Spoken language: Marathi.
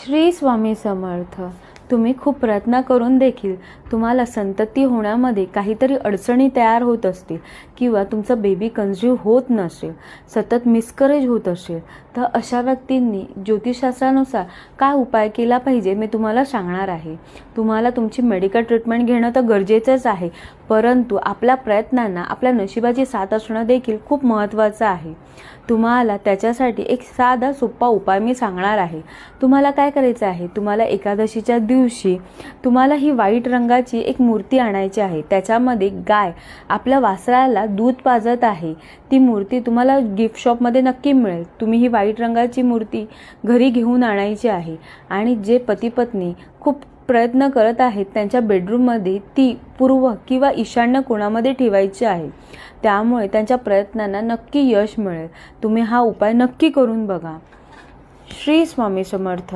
श्री स्वामी समर्थ. तुम्ही खूप प्रयत्न करून देखील तुम्हाला संतती होण्यामध्ये काहीतरी अडचणी तयार होत असतील किंवा तुमचा बेबी कन्झ्यूव्ह होत नसेल, सतत मिसकरेज होत असेल, तर अशा व्यक्तींनी ज्योतिषशास्त्रानुसार काय उपाय केला पाहिजे मी तुम्हाला सांगणार आहे. तुम्हाला तुमची मेडिकल ट्रीटमेंट घेणं तर गरजेचंच आहे, परंतु आपल्या प्रयत्नांना आपल्या नशिबाची साथ असणं देखील खूप महत्त्वाचं आहे. तुम्हाला त्याच्यासाठी एक साधा सोपा उपाय मी सांगणार आहे. तुम्हाला काय करायचं आहे, तुम्हाला एकादशीच्या दिवशी तुम्हाला ही व्हाईट रंगाची एक मूर्ती आणायची आहे. त्याच्यामध्ये गाय आपल्या वासराला दूध पाजत आहे. ती मूर्ती तुम्हाला गिफ्ट शॉपमध्ये नक्की मिळेल. तुम्ही ही व्हाईट रंगाची मूर्ती घरी घेऊन आणायची आहे आणि जे पती पत्नी खूप प्रयत्न करत आहेत त्यांच्या बेडरूममध्ये ती पूर्व किंवा ईशान्य कोणामध्ये ठेवायची आहे. त्यामुळे त्यांच्या प्रयत्नांना नक्की यश मिळेल. तुम्ही हा उपाय नक्की करून बघा. श्री स्वामी समर्थ.